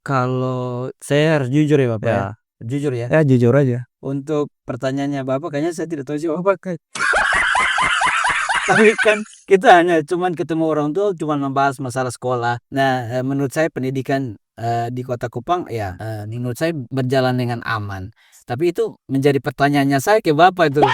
Kalau saya harus jujur ya Bapak ya? Ya. Jujur ya? Ya jujur aja. Untuk pertanyaannya Bapak kayaknya saya tidak tahu jawaban. Tapi kan kita hanya cuman ketemu orang tua cuman membahas masalah sekolah. Nah, menurut saya pendidikan di Kota Kupang ya menurut saya berjalan dengan aman. Tapi itu menjadi pertanyaannya saya ke Bapak itu.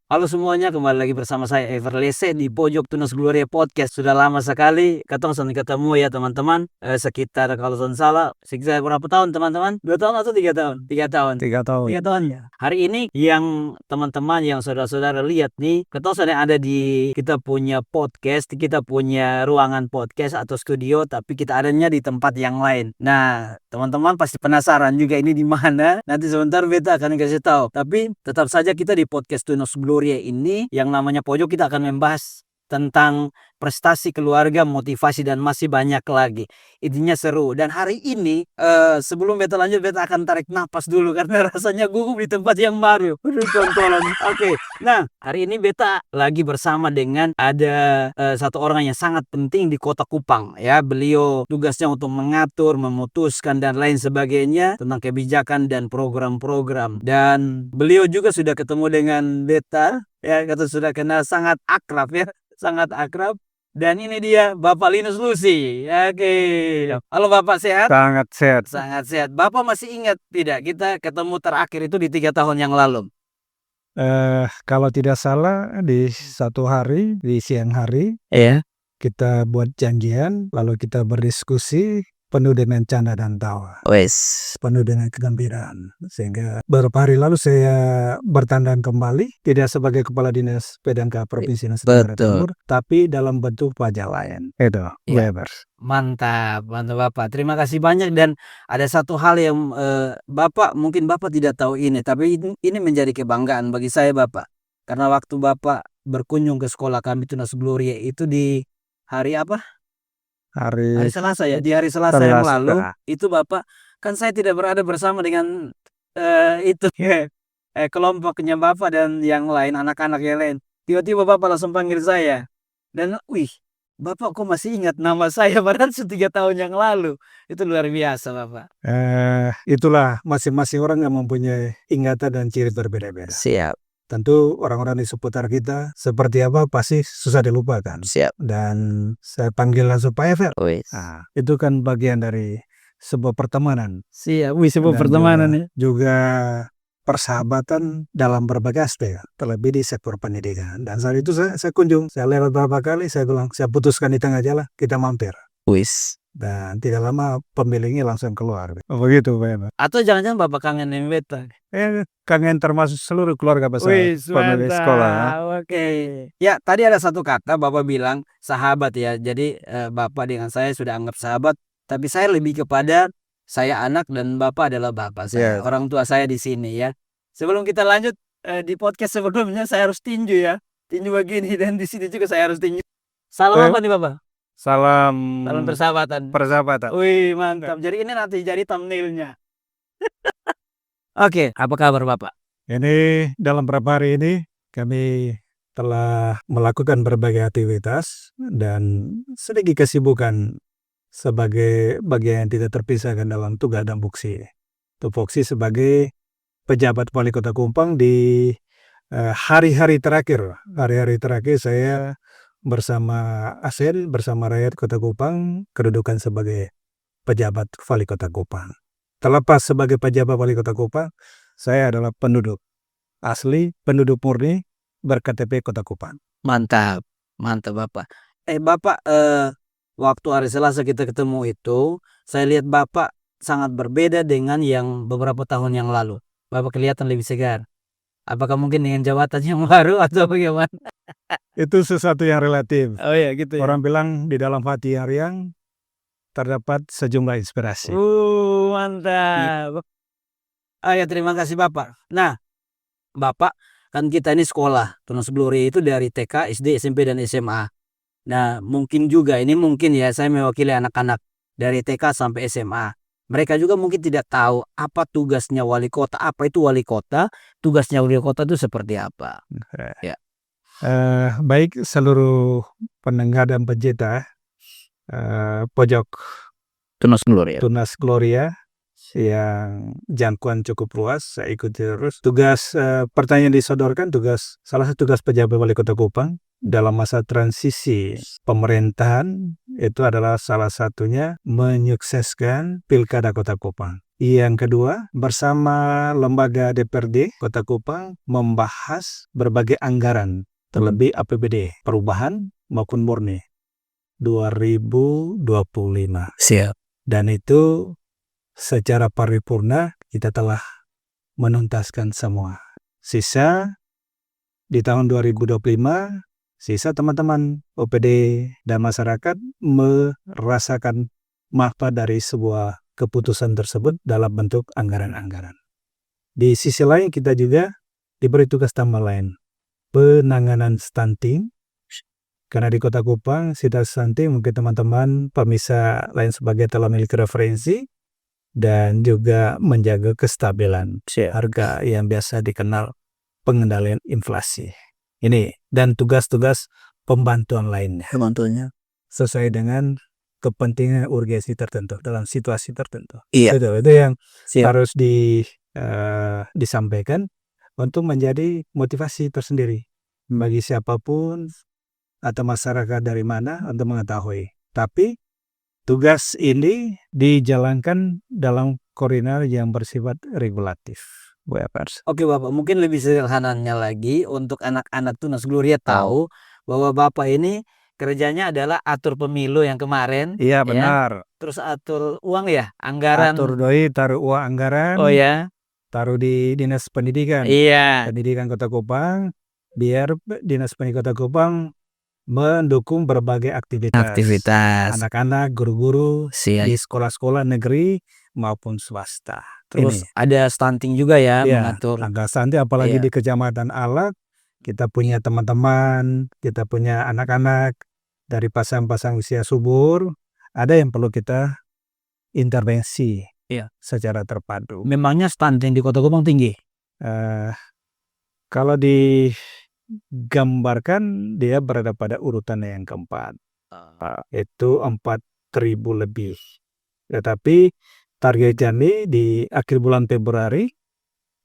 Halo semuanya, kembali lagi bersama saya Everlese di Pojok Tunas Gloria Podcast. Sudah lama sekali ketong sering ketemu ya teman-teman. Sekitar kalau saya salah, sekitar berapa tahun teman-teman? 2 tahun atau 3 tahun? 3 tahun. 3 tahun. 3 tahun ya. Hari ini yang teman-teman, yang saudara-saudara lihat nih, ketong sedang ada di kita punya podcast, kita punya ruangan podcast atau studio, tapi kita adanya di tempat yang lain. Nah, teman-teman pasti penasaran juga ini di mana. Nanti sebentar beta akan kasih tahu. Tapi tetap saja kita di podcast Tunas Gloria ini yang namanya Pojok, kita akan membahas tentang prestasi keluarga, motivasi dan masih banyak lagi. Intinya seru. Dan hari ini sebelum beta lanjut, beta akan tarik napas dulu karena rasanya gugup di tempat yang baru. Oke. Nah, hari ini beta lagi bersama dengan ada satu orang yang sangat penting di Kota Kupang ya. Beliau tugasnya untuk mengatur, memutuskan dan lain sebagainya tentang kebijakan dan program-program. Dan beliau juga sudah ketemu dengan beta ya, kata sudah kenal, sangat akrab ya. Sangat akrab. Dan ini dia Bapak Linus Lucy. Oke. Halo Bapak, sehat? Sangat sehat. Sangat sehat. Bapak masih ingat tidak kita ketemu terakhir itu di 3 tahun yang lalu? Kalau tidak salah di satu hari, di siang hari, Iya. kita buat janjian, lalu kita berdiskusi penuh dengan canda dan tawa, Wes. penuh dengan kegembiraan. Sehingga beberapa hari lalu saya bertandang kembali, tidak sebagai Kepala Dinas PDANKA Provinsi Nusa Tenggara Betul. Timur, tapi dalam bentuk pajak lain. Itu, Iya. Webers. Mantap, mantap Bapak. Terima kasih banyak. Dan ada satu hal yang Bapak, mungkin Bapak tidak tahu ini, tapi ini menjadi kebanggaan bagi saya Bapak. Karena waktu Bapak berkunjung ke sekolah kami Tunas Gloria itu di hari apa? Hari Selasa ya. Di hari Selasa yang lalu itu Bapak, kan saya tidak berada bersama dengan itu kelompoknya Bapak dan yang lain, anak-anak yang lain. Tiba-tiba Bapak langsung panggil saya. Dan Bapak kok masih ingat nama saya padahal 3 tahun yang lalu. Itu luar biasa Bapak. Itulah masing-masing orang yang mempunyai ingatan dan ciri berbeda-beda. Siap. Tentu orang-orang di seputar kita seperti apa pasti susah dilupakan. Siap. Dan saya panggil langsung Pak Ever. Wes. Nah, itu kan bagian dari sebuah pertemanan. Siap. Sebuah Dan pertemanan ya. juga persahabatan dalam berbagai aspek, terlebih di sektor pendidikan. Dan saat itu saya kunjung, saya lewat beberapa kali, saya bilang, saya putuskan di tengah jalan, kita mampir. Wis. Dan tidak lama pemiliknya langsung keluar. Begitu Pak Ever. Atau jangan-jangan Bapak kangen dengan beta? Kangen termasuk seluruh keluarga besar pemilik sekolah. Oke. Ya, tadi ada satu kata Bapak bilang sahabat ya. Jadi Bapak dengan saya sudah anggap sahabat, tapi saya lebih kepada saya anak dan Bapak adalah Bapak saya. Yes. Orang tua saya di sini ya. Sebelum kita lanjut di podcast sebelumnya, saya harus tinju ya. Tinju begini, dan di sini juga saya harus tinju. Salam apa nih Bapak? Salam persahabatan. persahabatan. Wih, mantap. Jadi ini nanti jadi thumbnailnya. Oke, apa kabar Bapak? Ini dalam beberapa hari ini kami telah melakukan berbagai aktivitas dan sedikit kesibukan sebagai bagian yang tidak terpisahkan dalam tugas dan fungsi. Tupoksi sebagai pejabat Wali Kota Kupang di hari-hari terakhir. Hari-hari terakhir saya bersama ASN, bersama rakyat Kota Kupang, kedudukan sebagai pejabat Wali Kota Kupang. Terlepas sebagai pejabat Wali Kota Kupang, saya adalah penduduk asli, penduduk murni berKTP Kota Kupang. Mantap, mantap Bapak. Bapak, waktu hari Selasa kita ketemu itu, saya lihat Bapak sangat berbeda dengan yang beberapa tahun yang lalu. Bapak kelihatan lebih segar. Apakah mungkin dengan jabatan yang baru atau bagaimana? Itu sesuatu yang relatif. Oh ya, gitu ya. Orang bilang di dalam hati yang terdapat sejumlah inspirasi. Mantap. Ya, terima kasih Bapak. Nah, Bapak, kan kita ini sekolah Tunas Gloria itu dari TK, SD, SMP, dan SMA. Nah, mungkin juga ini mungkin ya saya mewakili anak-anak dari TK sampai SMA. Mereka juga mungkin tidak tahu apa tugasnya wali kota, apa itu wali kota, tugasnya wali kota itu seperti apa. Ya. Baik seluruh pendengar dan pecinta pojok Tunas Gloria. Tunas Gloria yang jangkauan cukup luas, saya ikuti terus. Tugas pertanyaan disodorkan, salah satu tugas pejabat wali kota Kupang dalam masa transisi pemerintahan itu adalah salah satunya menyukseskan Pilkada Kota Kupang. Yang kedua, bersama lembaga DPRD Kota Kupang membahas berbagai anggaran, terlebih APBD, perubahan maupun murni 2025. Siap. Dan itu secara paripurna kita telah menuntaskan semua. Sisa di tahun 2025, sisa teman-teman OPD dan masyarakat merasakan manfaat dari sebuah keputusan tersebut dalam bentuk anggaran-anggaran. Di sisi lain kita juga diberi tugas tambah lain, penanganan stunting. Karena di Kota Kupang, situasi stunting mungkin teman-teman pemirsa lain sebagai telah memiliki referensi dan juga menjaga kestabilan harga yang biasa dikenal pengendalian inflasi. Ini dan tugas-tugas pembantuan lainnya. Pembantunya. Sesuai dengan kepentingan urgensi tertentu dalam situasi tertentu. Iya. Itu yang Siap. harus disampaikan untuk menjadi motivasi tersendiri bagi siapapun atau masyarakat dari mana untuk mengetahui. Tapi tugas ini dijalankan dalam koordinat yang bersifat regulatif. Oke Bapak, mungkin lebih sederhananya lagi untuk anak-anak Tunas Gloria tahu bahwa Bapak ini kerjanya adalah atur pemilu yang kemarin. Iya benar. Terus atur uang ya, anggaran. Atur doi, taruh uang anggaran. Oh ya. Taruh di Dinas Pendidikan. Iya. Pendidikan Kota Kupang, biar Dinas Pendidikan Kota Kupang mendukung berbagai aktivitas anak-anak, guru-guru di sekolah-sekolah negeri maupun swasta. Terus ada stunting juga ya, mengatur. Angka stunting apalagi di Kecamatan Alak, kita punya teman-teman, kita punya anak-anak dari pasang-pasang usia subur, ada yang perlu kita intervensi secara terpadu. Memangnya stunting di Kota Kupang tinggi? Kalau digambarkan dia berada pada urutan yang keempat. Itu 4.000 lebih. Tetapi target kami di akhir bulan Februari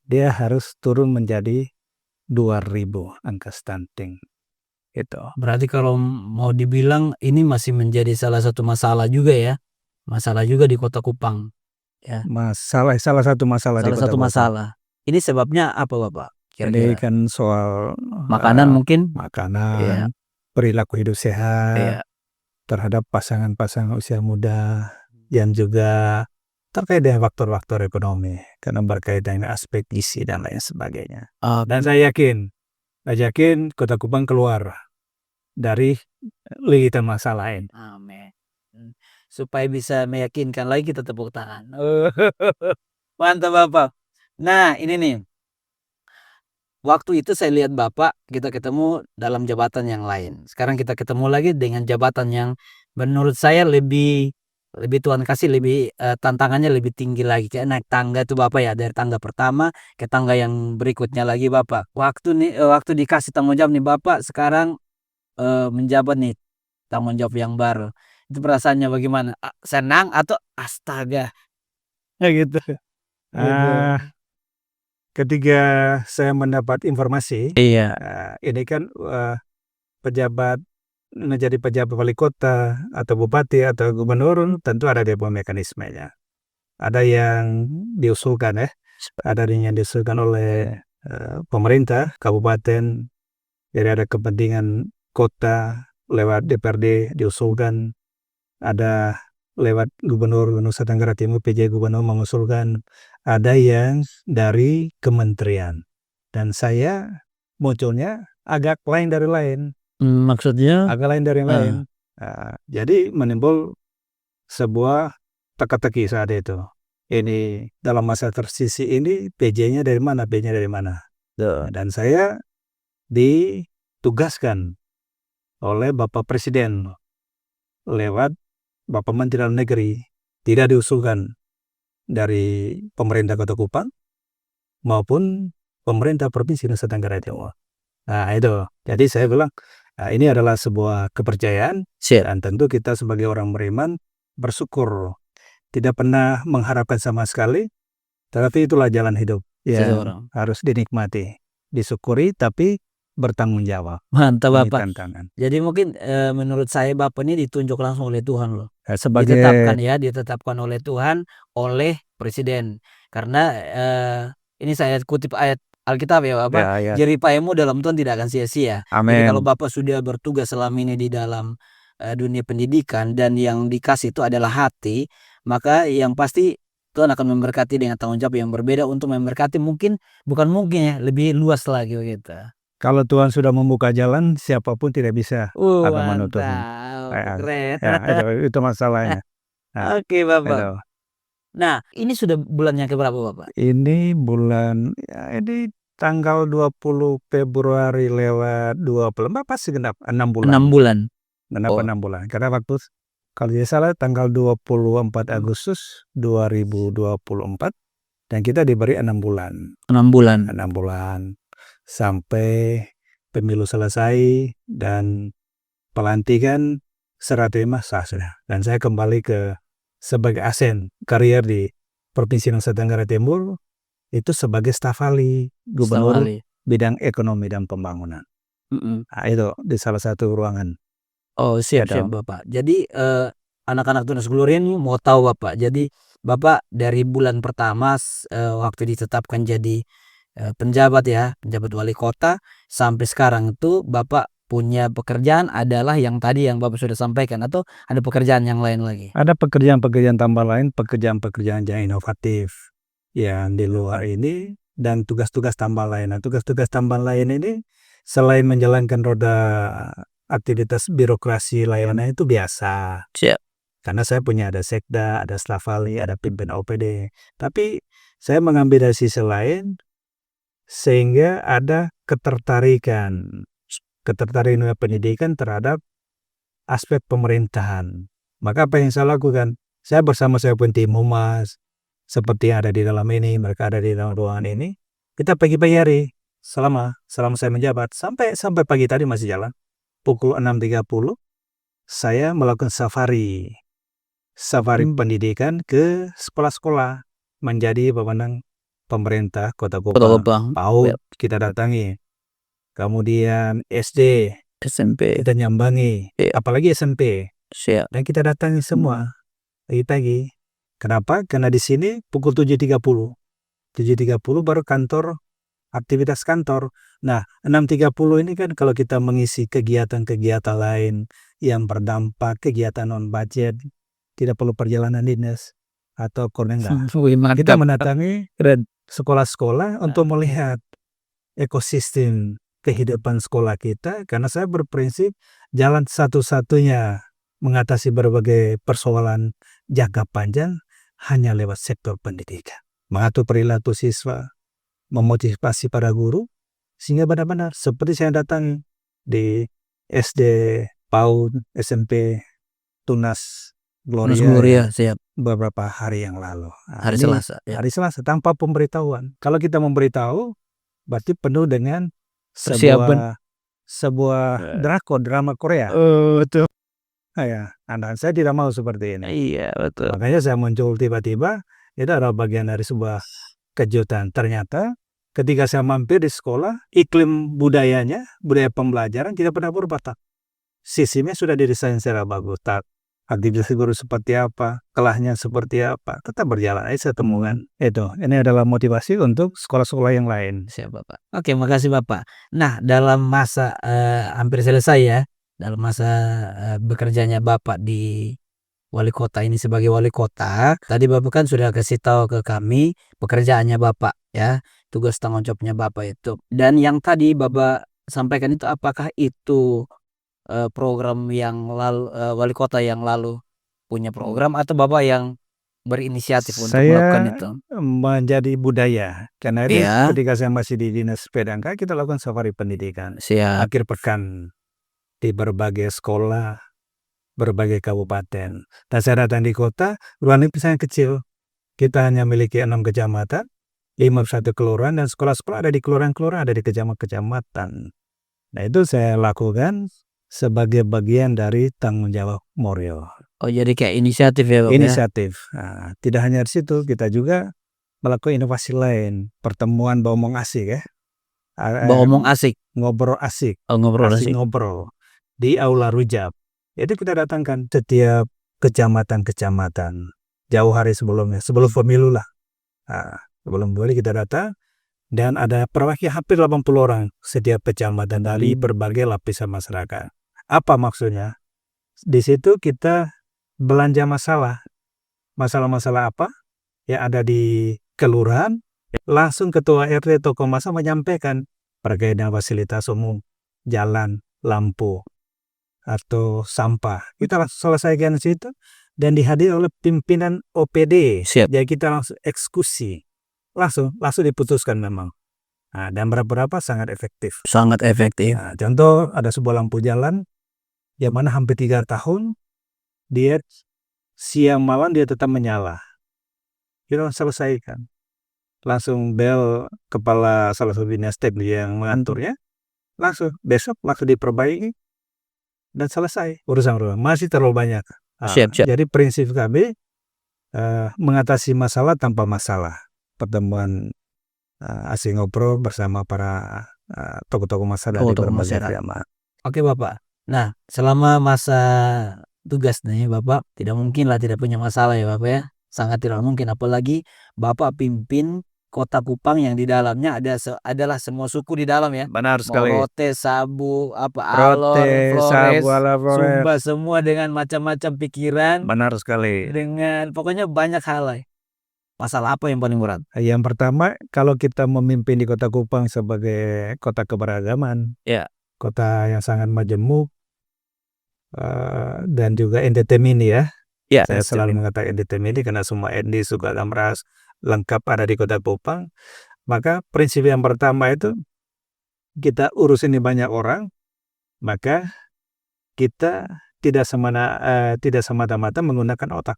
dia harus turun menjadi 2.000 angka stunting. Itu. Berarti kalau mau dibilang ini masih menjadi salah satu masalah juga ya. Masalah juga di Kota Kupang. Ya. Salah satu masalah di Kota Kupang. Masalah. Ini sebabnya apa Bapak? Ini kan soal makanan mungkin? Makanan, perilaku hidup sehat terhadap pasangan-pasangan usia muda yang juga terkait dengan faktor-faktor ekonomi karena berkaitan dengan aspek gizi dan lain sebagainya. Dan saya yakin Kota Kupang keluar dari ligitan masalah ini. Amin. Supaya bisa meyakinkan lagi kita tepuk tangan. Mantap Bapak. Nah ini nih. Waktu itu saya lihat Bapak, kita ketemu dalam jabatan yang lain. Sekarang kita ketemu lagi dengan jabatan yang menurut saya lebih Tuhan kasih lebih tantangannya lebih tinggi lagi. Kayak naik tangga itu Bapak ya, dari tangga pertama ke tangga yang berikutnya lagi Bapak. Waktu dikasih tanggung jawab nih Bapak, sekarang menjabat nih tanggung jawab yang baru. Itu perasaannya bagaimana? Senang atau astaga? Ya gitu. Ketika saya mendapat informasi, ini kan menjadi pejabat wali kota atau bupati atau gubernur tentu ada dia mekanismenya. Ada yang diusulkan ada yang diusulkan oleh pemerintah kabupaten, jadi ada kepentingan kota lewat DPRD diusulkan, ada lewat Gubernur Nusa Tenggara Timur PJ Gubernur mengusulkan, ada yang dari kementerian, dan saya munculnya agak lain dari lain. Maksudnya? Agak lain dari lain. Jadi menimbul sebuah teka-teki saat itu. Ini dalam masa tersisi ini PJ-nya dari mana, B-nya dari mana. Dan saya ditugaskan oleh Bapak Presiden lewat Bapak Menteri Dalam Negeri, tidak diusulkan dari pemerintah Kota Kupang maupun pemerintah Provinsi Nusa Tenggara Timur. Nah itu, jadi saya bilang, ini adalah sebuah kepercayaan Siap. dan tentu kita sebagai orang beriman bersyukur, tidak pernah mengharapkan sama sekali, tetapi itulah jalan hidup yang Seseorang. harus dinikmati, disyukuri tapi bertanggung jawab. Mantap Ini Bapak. tantangan. Jadi mungkin, menurut saya Bapak ini ditunjuk langsung oleh Tuhan loh. Sebagai Ditetapkan oleh Tuhan, oleh presiden. Karena, ini saya kutip ayat Alkitab ya Bapak, ya, "Jerih payahmu dalam Tuhan tidak akan sia-sia." Jadi kalau amin. Bapak sudah bertugas selama ini di dalam, dunia pendidikan dan yang dikasih itu adalah hati, maka yang pasti Tuhan akan memberkati dengan tanggung jawab yang berbeda untuk memberkati bukan mungkin ya, lebih luas lagi begitu. Kalau Tuhan sudah membuka jalan, siapapun tidak bisa menutupnya. Mantap, Ya, keren. ya, itu masalahnya. Nah, Oke Bapak. itu. Nah, ini sudah bulan yang keberapa Bapak? Ini bulan, ya ini tanggal 20 Februari lewat 24 pasti genap 6 bulan. 6 bulan? Genap Oh. 6 bulan. Karena waktu kalau tidak salah tanggal 24 Agustus 2024 dan kita diberi 6 bulan. 6 bulan. 6 bulan sampai pemilu selesai dan pelantikan serah terima sah sudah. Dan saya kembali sebagai ASN karier di Provinsi Nusa Tenggara Timur itu sebagai staf ahli gubernur bidang ekonomi dan pembangunan. Nah, itu di salah satu ruangan. Oh, siap Bapak. Jadi, anak-anak Tunas Gloria ini mau tahu Bapak. Jadi Bapak dari bulan pertama waktu ditetapkan jadi penjabat wali kota, sampai sekarang itu Bapak punya pekerjaan adalah yang tadi yang Bapak sudah sampaikan, atau ada pekerjaan yang lain lagi? Ada pekerjaan-pekerjaan tambah lain, pekerjaan-pekerjaan yang inovatif yang di luar ini dan tugas-tugas tambah lain. Nah, tugas-tugas tambah lain ini selain menjalankan roda aktivitas birokrasi layanan itu biasa. Siap. Karena saya punya ada sekda, ada staf ahli, ada pimpin OPD. Tapi saya mengambil dari sisi lain sehingga ada ketertarikan dunia pendidikan terhadap aspek pemerintahan. Maka apa yang saya lakukan? Saya bersama saya pun tim humas seperti yang ada di dalam ini, mereka ada di dalam ruangan ini. Kita pagi-pagi hari selama saya menjabat sampai pagi tadi masih jalan. Pukul 6.30 saya melakukan safari pendidikan ke sekolah-sekolah menjadi pemenang pemerintah Kota Kupang. PAUD kita datangi. Kemudian SD, SMP, kita nyambangi, apalagi SMP. siap. Dan kita datangi semua pagi-pagi. Kenapa? Karena di sini pukul 7.30 baru kantor, aktivitas kantor. Nah, 6.30 ini kan kalau kita mengisi kegiatan-kegiatan lain yang berdampak, kegiatan non-budget, tidak perlu perjalanan dinas atau enggak. Kita mendatangi sekolah-sekolah untuk melihat ekosistem kehidupan sekolah kita, karena saya berprinsip jalan satu-satunya mengatasi berbagai persoalan jangka panjang hanya lewat sektor pendidikan. Mengatur perilaku siswa, memotivasi para guru, sehingga benar-benar seperti saya datang di SD, PAUD, SMP, Tunas Gloria siap. beberapa hari yang lalu. Hari Selasa. Hari Selasa tanpa pemberitahuan. Kalau kita memberitahu, berarti penuh dengan Persiapan. sebuah drama Korea. Betul. Ya, dan saya tidak mau seperti ini. Iya, betul. Makanya saya muncul tiba-tiba, itu adalah bagian dari sebuah kejutan. Ternyata ketika saya mampir di sekolah, iklim budaya pembelajaran tidak pernah berubah. Sistemnya sudah didesain secara bagus. Aktivitas guru seperti apa, kelasnya seperti apa, tetap berjalan. Saya temukan ini adalah motivasi untuk sekolah-sekolah yang lain. Siap Bapak. Oke, makasih Bapak. Nah, dalam masa hampir selesai ya, dalam masa bekerjanya Bapak di wali kota ini sebagai wali kota, tadi Bapak kan sudah kasih tahu ke kami pekerjaannya Bapak ya, tugas tanggung jawabnya Bapak itu. Dan yang tadi Bapak sampaikan itu, apakah itu program yang lalu, wali kota yang lalu punya program, atau Bapak yang berinisiatif untuk melakukan itu? Saya menjadi budaya. Karena ini ketika saya masih di Dinas PDANK, kita lakukan safari pendidikan. Siap. Akhir pekan di berbagai sekolah, berbagai kabupaten. Dan saya datang di kota, ruangan itu sangat kecil. Kita hanya memiliki 6 kecamatan, 51 kelurahan, dan sekolah-sekolah ada di kelurahan-kelurahan, ada di kecamatan. Nah, itu saya lakukan sebagai bagian dari tanggung jawab moral. Oh, jadi kayak inisiatif ya, Bapak ya? Inisiatif. Nah, tidak hanya di situ, kita juga melakukan inovasi lain. Pertemuan ngomong asik ya. Ngomong asik. Ngobrol asik. Oh, ngobrol Asik asik. ngobrol. Di Aula Rujab. Jadi kita datangkan setiap kecamatan-kecamatan. Jauh hari sebelumnya. Sebelum pemilu lah. Nah, sebelum pemilu kita datang. Dan ada perwakilan hampir 80 orang setiap kecamatan dari berbagai lapisan masyarakat. Apa maksudnya? Di situ kita belanja masalah-masalah apa yang ada di kelurahan, langsung ketua RT tokoh masa menyampaikan terkait dengan fasilitas umum, jalan, lampu, atau sampah. Kita langsung selesaikan di situ dan dihadiri oleh pimpinan OPD. Siap. Jadi kita langsung eksekusi. Langsung diputuskan memang. Nah, dan berapa sangat efektif. Sangat efektif. Nah, contoh ada sebuah lampu jalan yang mana hampir 3 tahun dia siang malam dia tetap menyala. Kita selesaikan. Langsung bel kepala salah satu dinas teknik yang mengaturnya. Langsung besok langsung diperbaiki dan selesai urusan rumah. Masih terlalu banyak. Siap. Jadi prinsip kami mengatasi masalah tanpa masalah. Pertemuan asing ngobrol bersama para tokoh-tokoh masa dari berbagai agama. Oke, Bapak. Nah, selama masa tugas nih Bapak tidak mungkin lah tidak punya masalah ya Bapak ya. Sangat tidak mungkin, apalagi Bapak pimpin Kota Kupang yang di dalamnya adalah semua suku di dalam ya. Benar sekali. Rote, Sabu, Alor, Flores, Sumba, semua dengan macam-macam pikiran. Benar sekali. Dengan pokoknya banyak hal lah. Masalah apa yang paling berat? Yang pertama, kalau kita memimpin di Kota Kupang sebagai kota keberagaman, ya, kota yang sangat majemuk, dan juga entertainment ya. Saya selalu mengatakan entertainment karena semua etnis, suku, agama, ras lengkap ada di Kota Kupang. Maka prinsip yang pertama itu kita urus ini banyak orang, maka kita tidak semata-mata menggunakan otak.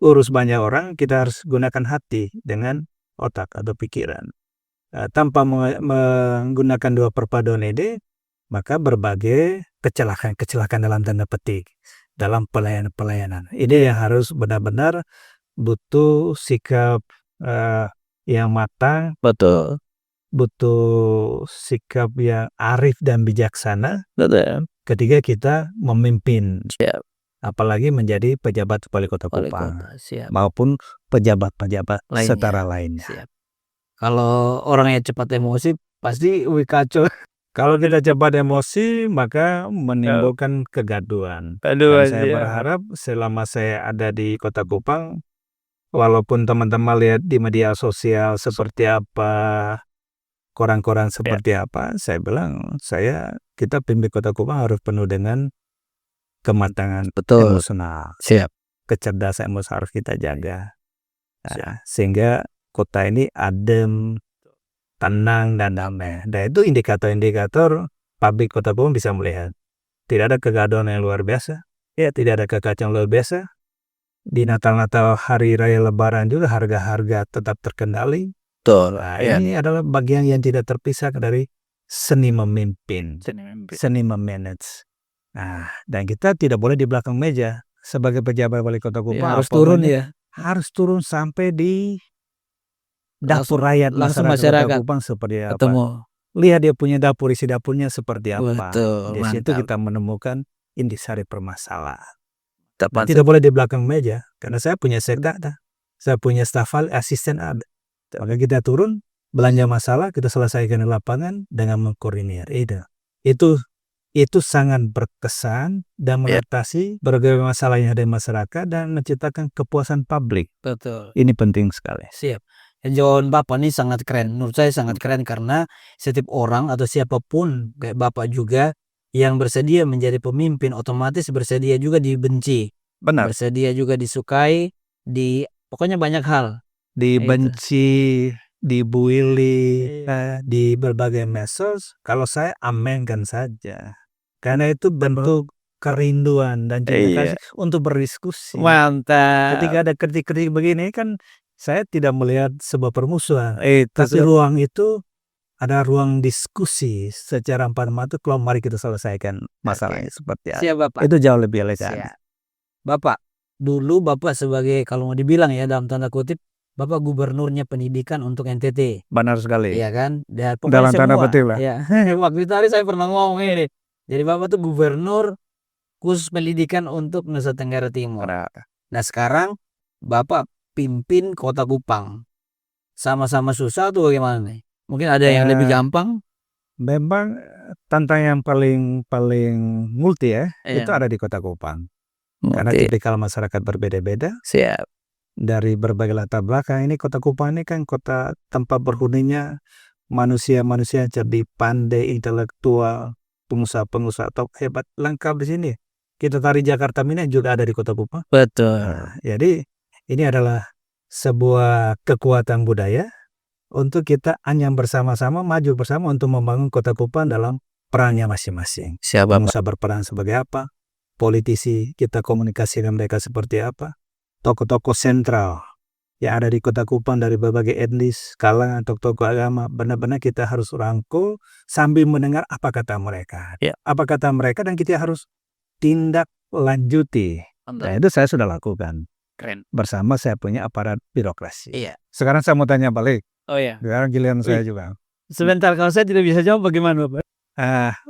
Urus banyak orang, kita harus gunakan hati dengan otak atau pikiran. Tanpa menggunakan dua perpaduan ini, maka berbagai kecelakaan dalam tanda petik dalam pelayanan. Ini yang harus benar-benar butuh sikap yang matang, betul. butuh sikap yang arif dan bijaksana. Betul. Ketika kita memimpin. Siap. Apalagi menjadi pejabat wali kota Kupang maupun pejabat-pejabat setara lainnya. Siap. Kalau orangnya cepat emosi pasti kacau. Kalau kita cepat emosi maka menimbulkan kegaduhan. Dan saya berharap selama saya ada di Kota Kupang, walaupun teman-teman lihat di media sosial seperti apa, koran-koran seperti apa, saya bilang kita pimpin Kota Kupang harus penuh dengan kematangan emosional. Siap. Kecerdasan emosional harus kita jaga. Sehingga kota ini adem, tenang, dan damai. Dan itu indikator-indikator publik Kota Kupang bisa melihat. Tidak ada kegaduhan yang luar biasa. Tidak ada kekacauan luar biasa. Di Natal-Natal, hari raya Lebaran juga harga-harga tetap terkendali. Ini adalah bagian yang tidak terpisah dari seni memimpin, seni memanage. Dan kita tidak boleh di belakang meja sebagai pejabat wali kota Kupang. Harus turun ya. Harus turun sampai di dapur rakyat masyarakat Kota Kupang seperti apa. Lihat dia punya dapur, isi dapurnya seperti apa. Di situ kita menemukan intisari permasalahan. Tidak boleh di belakang meja karena saya punya sekda ada, saya punya staf asisten ada. Maka kita turun, belanja masalah, kita selesaikan di lapangan dengan mengkoordinir. Itu sangat berkesan dan mengatasi berbagai masalah yang ada di masyarakat dan menciptakan kepuasan publik. Betul. Ini penting sekali. Siap. Jawaban Bapak ini sangat keren. Menurut saya sangat keren karena setiap orang atau siapapun kayak Bapak juga yang bersedia menjadi pemimpin otomatis bersedia juga dibenci. Benar. Bersedia juga disukai, pokoknya banyak hal. Dibenci, dibuili, di berbagai medsos, kalau saya amenkan saja. Karena itu bentuk kerinduan dan cinta kasih untuk berdiskusi. Mantap. Ketika ada kritik-kritik begini kan saya tidak melihat sebuah permusuhan. Tapi ruang itu ada ruang diskusi secara empat mata. Kalau mari kita selesaikan masalahnya seperti apa. Siap Bapak. Itu jauh lebih elegan. Siap. Bapak, dulu Bapak sebagai kalau mau dibilang ya dalam tanda kutip, Bapak gubernurnya pendidikan untuk NTT. Benar sekali. Iya kan? Dan Dalam pokoknya tanda semua. petik lah. Ya. Waktu itu hari saya pernah ngomong ini. Jadi Bapak tuh gubernur khusus pendidikan untuk Nusa Tenggara Timur. Nah sekarang Bapak pimpin Kota Kupang. Sama-sama susah tuh bagaimana nih? Mungkin ada yang lebih gampang. Memang tantangan yang paling multi ya, Iya. itu ada di Kota Kupang. Karena tipikal masyarakat berbeda-beda. Siap. Dari berbagai latar belakang. Ini Kota Kupang ini kan kota tempat berhuninya manusia-manusia cerdik, pandai, intelektual, pengusaha-pengusaha top hebat, lengkap di sini. Kita tarik Jakarta Mini juga ada di Kota Kupang. Betul. Jadi ini adalah sebuah kekuatan budaya untuk kita anyam bersama-sama, maju bersama untuk membangun Kota Kupang dalam perannya masing-masing. Siap Bapak. Pengusaha berperan sebagai apa, politisi kita komunikasi dengan mereka seperti apa, tokoh-tokoh sentral yang ada di Kota Kupang dari berbagai etnis, kalangan, tokoh-tokoh agama, benar-benar kita harus rangkul sambil mendengar apa kata mereka. Apa kata mereka dan kita harus tindak lanjuti. Nah itu saya sudah lakukan. Keren. Bersama saya punya aparat birokrasi. Iya. Sekarang saya mau tanya balik. Oh iya. Sekarang giliran saya juga. Sebentar, kalau saya tidak bisa jawab bagaimana Bapak?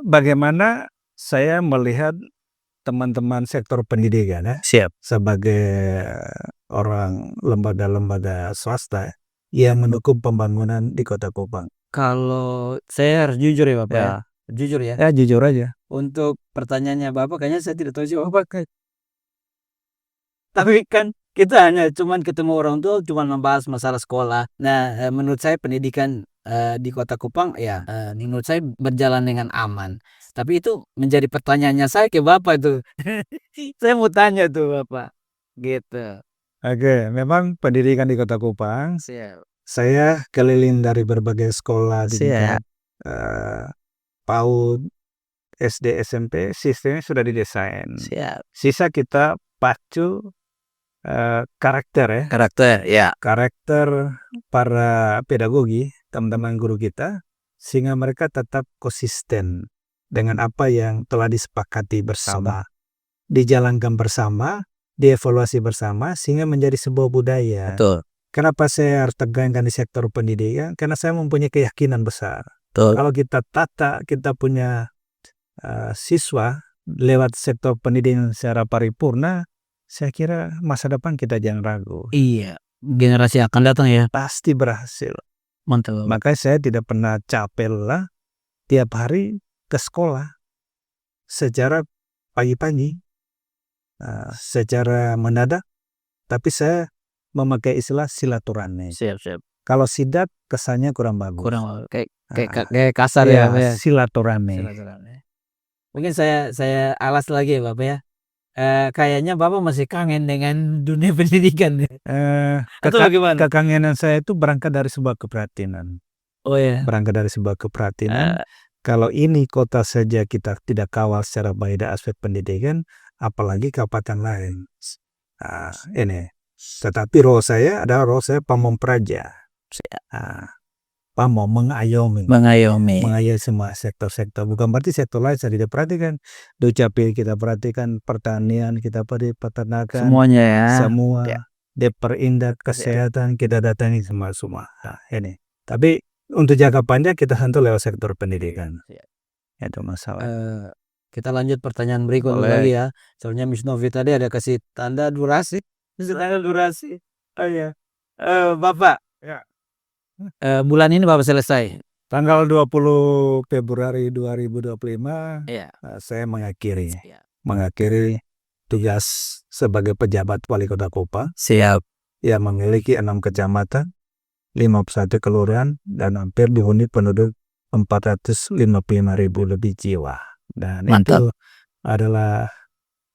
Bagaimana saya melihat teman-teman sektor pendidikan ya, Siap. sebagai orang lembaga-lembaga swasta yang mendukung pembangunan di Kota Kupang. Kalau saya harus jujur ya Bapak ya. Jujur ya. Ya jujur aja. Untuk pertanyaannya Bapak kayaknya saya tidak tahu jawab Bapak. Tapi kan kita hanya cuman ketemu orang tua, cuman membahas masalah sekolah. Nah, menurut saya pendidikan di Kota Kupang ya menurut saya berjalan dengan aman. Tapi itu menjadi pertanyaannya saya ke Bapak itu. Saya mau tanya tuh Bapak. Gitu. Oke, memang pendidikan di Kota Kupang, Siap. saya keliling dari berbagai sekolah di tingkat PAUD, SD, SMP, sistemnya sudah didesain. Siap. Sisa kita pacu karakter ya. Karakter para pedagogi, teman-teman guru kita, sehingga mereka tetap konsisten dengan apa yang telah disepakati bersama, dijalankan bersama, dievaluasi bersama, sehingga menjadi sebuah budaya. Betul. Kenapa saya harus tekankan di sektor pendidikan? Karena saya mempunyai keyakinan besar. Betul. Kalau kita tata, kita punya siswa lewat sektor pendidikan secara paripurna, saya kira masa depan kita jangan ragu. Iya. Generasi akan datang ya. Pasti berhasil. Mantap. Makanya saya tidak pernah capek lah tiap hari ke sekolah secara pagi-pagi, secara mendadak. Tapi saya memakai istilah silaturahmi. Siap. Kalau sidat kesannya kurang bagus. Kayak kasar ya Bapak ya. Silaturahmi. Mungkin saya alas lagi ya Bapak ya. Kayaknya Bapak masih kangen dengan dunia pendidikan. Atau bagaimana? Kekangenan saya itu berangkat dari sebuah keprihatinan. Oh ya. Berangkat dari sebuah keprihatinan. Kalau ini kota saja kita tidak kawal secara baik dari aspek pendidikan, apalagi kabupaten lain. Ini. Tetapi roh saya adalah roh saya pamong praja. Pamong mengayomi semua sektor-sektor. Bukan berarti sektor lain saya tidak perhatikan. Dukcapil kita perhatikan, pertanian kita peternakan, semuanya ya. Semua. Deperindak kesehatan kita datangi semua. Nah, ini. Tapi untuk jangka panjang kita sentuh lewat sektor pendidikan. Itu masalah. Kita lanjut pertanyaan berikut lagi ya. Soalnya Miss Novi tadi ada kasih tanda durasi. Oh iya. Bapak. Ya. Bulan ini Bapak selesai. Tanggal 20 Februari 2025 saya mengakhiri tugas sebagai pejabat Wali Kota Kupang. Siap. Yang memiliki 6 kecamatan, 51 kelurahan, dan hampir dihuni penduduk 455.000 lebih jiwa. Dan mantap. Itu adalah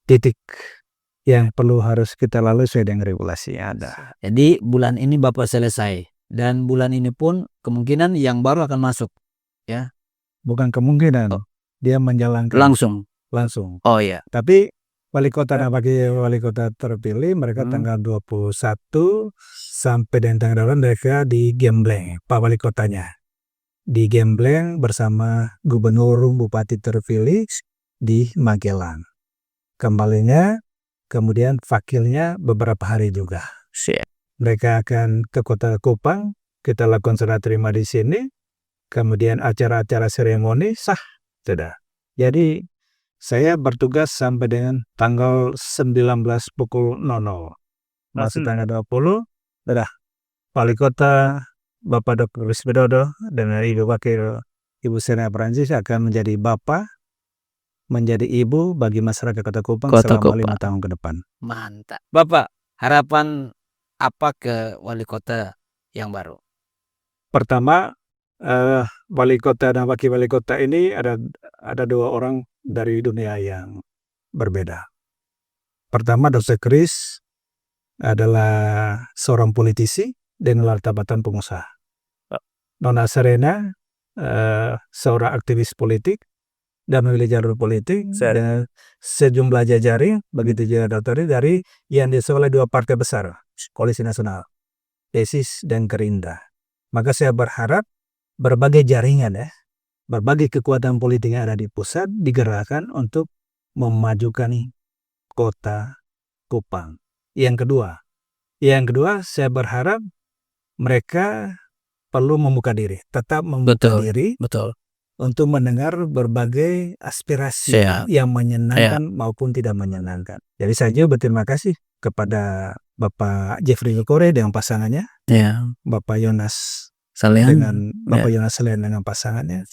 titik yang harus kita lalui sesuai dengan regulasi yang ada. Jadi bulan ini Bapak selesai. Dan bulan ini pun kemungkinan yang baru akan masuk, ya? Bukan kemungkinan, dia menjalankan langsung. Oh iya. Tapi wali kota bagi wali kota terpilih mereka tanggal 21 sampai dengan tanggal mereka di Gembleng, Pak Wali Kotanya. di Gembleng bersama gubernur bupati terpilih di Magelang. Kembalinya, kemudian fakirnya beberapa hari juga. Mereka akan ke kota Kupang, kita lakukan serah terima di sini, kemudian acara-acara seremoni sah, sudah. Jadi saya bertugas sampai dengan tanggal 19 pukul 00. Masuk tanggal 20, sudah. Wali Kota Bapak Dr. Rizky Widodo dan Ibu Wakil Ibu Serena Perancis akan menjadi bapak, menjadi ibu bagi masyarakat Kota Kupang selama 5 tahun ke depan. Mantap. Bapak, harapan apa ke wali kota yang baru? Pertama, wali kota dan wakil wali kota ini ada 2 orang dari dunia yang berbeda. Pertama, Dr. Chris adalah seorang politisi dengan latar belakang pengusaha. Nona Serena seorang aktivis politik dan memilih jalur politik dan sejumlah jajaring begitu juga dokter dari yang disusul oleh 2 partai besar, Koalisi Nasional, PSIS dan Gerindra. Maka saya berharap berbagai jaringan berbagai kekuatan politik yang ada di pusat digerakkan untuk memajukan kota Kupang. Yang kedua saya berharap mereka perlu membuka diri, tetap membuka diri untuk mendengar berbagai aspirasi yang menyenangkan maupun tidak menyenangkan. Jadi saya juga berterima kasih kepada Bapak Jeffrey Lukore dengan pasangannya, Bapak Yonas dengan Bapak Yonas Selen dengan pasangannya,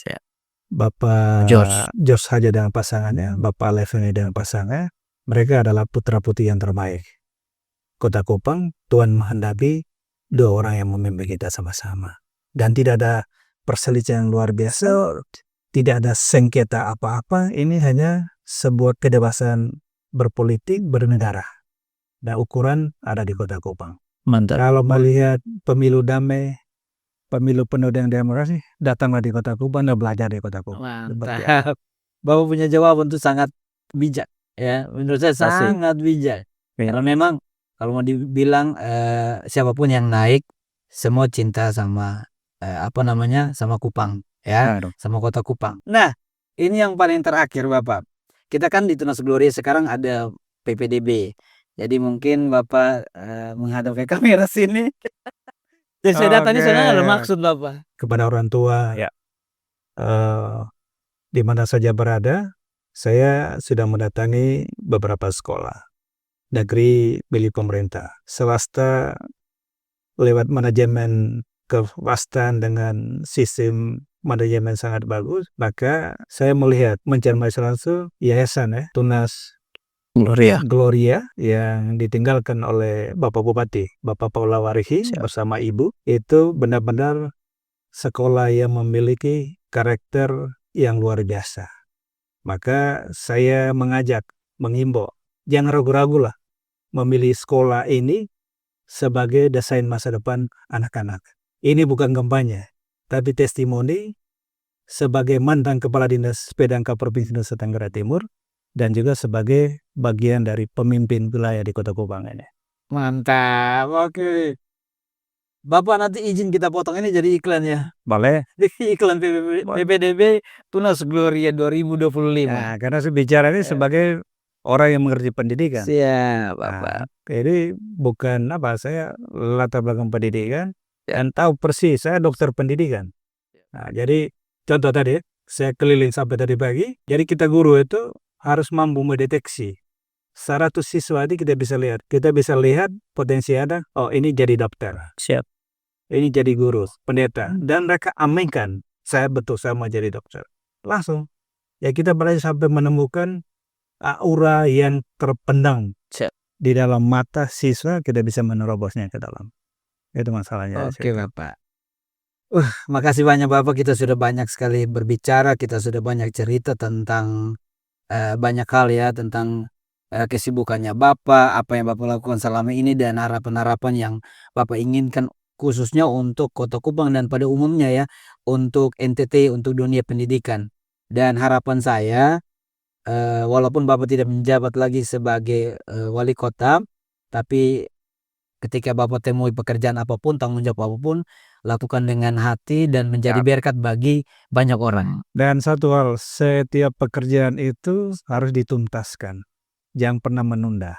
Bapak George Haja dengan pasangannya, Bapak Leveni dengan pasangannya. Mereka adalah putra-putri yang terbaik Kota Kupang. Tuhan menghendaki 2 orang yang memimpin kita sama-sama. Dan tidak ada perselisihan yang luar biasa, tidak ada sengketa apa-apa. Ini hanya sebuah kedewasan berpolitik, bernegara. Dan ukuran ada di Kota Kupang. Mantap. Kalau melihat pemilu damai, pemilu penuh dengan demokrasi, datanglah di Kota Kupang dan belajar di Kota Kupang. Mantap. Bapak punya jawaban itu sangat bijak. Ya, menurut saya sangat bijak. Karena memang kalau mau dibilang siapapun yang naik, semua cinta sama sama Kupang, ya, sama Kota Kupang. Nah, ini yang paling terakhir Bapak. Kita kan di Tunas Gloria sekarang ada PPDB. Jadi mungkin Bapak menghadap ke kamera sini. Jadi saya datang ini sebenarnya ada maksud Bapak. Kepada orang tua, di mana saja berada, saya sudah mendatangi beberapa sekolah negeri milik pemerintah, swasta lewat manajemen kewastan dengan sistem manajemen sangat bagus. Maka saya melihat mencermati langsung yayasan Tunas Gloria yang ditinggalkan oleh Bapak Bupati, Bapak Paula Warihi bersama Ibu, itu benar-benar sekolah yang memiliki karakter yang luar biasa. Maka saya mengimbau, jangan ragu-ragu lah memilih sekolah ini sebagai desain masa depan anak-anak. Ini bukan kampanye, tapi testimoni sebagai mantan Kepala Dinas Pedangka Provinsi Nusa Tenggara Timur dan juga sebagai bagian dari pemimpin wilayah di Kota Kupang ini. Mantap, oke. Bapak nanti izin kita potong ini jadi iklan ya. Boleh. Iklan PPDB Tunas Gloria 2025. Nah, karena saya bicara ini sebagai orang yang mengerti pendidikan. Siap, Bapak. Jadi bukan saya latar belakang pendidikan dan tahu persis, saya dokter pendidikan. Nah, jadi contoh tadi, saya keliling sampai tadi pagi. Jadi kita guru itu harus mampu mendeteksi 100 siswa ini kita bisa lihat potensi ada. Oh, ini jadi dokter. Siap. Ini jadi guru, pendeta, dan mereka aminkan saya mau jadi dokter. Langsung ya kita belajar sampai menemukan aura yang terpendam di dalam mata siswa, kita bisa menerobosnya ke dalam. Itu masalahnya. Oke, Bapak. Makasih banyak Bapak, kita sudah banyak sekali berbicara, kita sudah banyak cerita tentang banyak hal ya, tentang kesibukannya Bapak, apa yang Bapak lakukan selama ini dan harapan-harapan yang Bapak inginkan khususnya untuk Kota Kupang dan pada umumnya ya, untuk NTT, untuk dunia pendidikan. Dan harapan saya, walaupun Bapak tidak menjabat lagi sebagai wali kota, tapi ketika Bapak temui pekerjaan apapun, tanggung jawab apapun, lakukan dengan hati dan menjadi Yap. berkat bagi banyak orang. Dan satu hal, setiap pekerjaan itu harus dituntaskan. Jangan pernah menunda.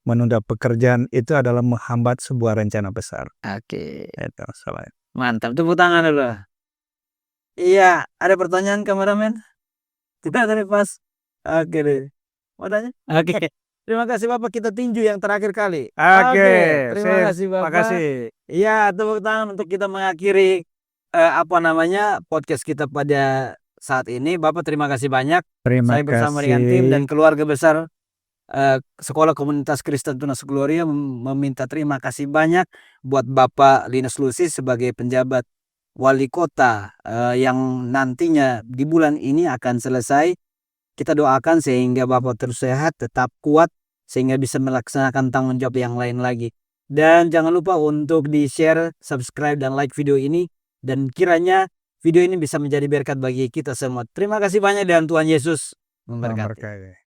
Menunda pekerjaan itu adalah menghambat sebuah rencana besar. Oke, Itu masalahnya. mantap. Tepuk tangan dulu. Iya, ada pertanyaan kameramen? Tidak tadi pas. Oke deh. Mau tanya? Oke. Terima kasih Bapak, kita tinju yang terakhir kali. Oke, Terima sip. kasih Bapak. Makasih. Iya, tepuk tangan untuk kita mengakhiri podcast kita pada saat ini. Bapak terima kasih banyak. Terima Saya bersama dengan tim dan kasih. keluarga besar Sekolah Komunitas Kristen Tunas Gloria meminta terima kasih banyak buat Bapak Linus Lusis sebagai penjabat wali kota yang nantinya di bulan ini akan selesai. Kita doakan sehingga Bapak terus sehat, tetap kuat, sehingga bisa melaksanakan tanggung jawab yang lain lagi. Dan jangan lupa untuk di-share, subscribe, dan like video ini. Dan kiranya video ini bisa menjadi berkat bagi kita semua. Terima kasih banyak dan Tuhan Yesus memberkati. Memberkati.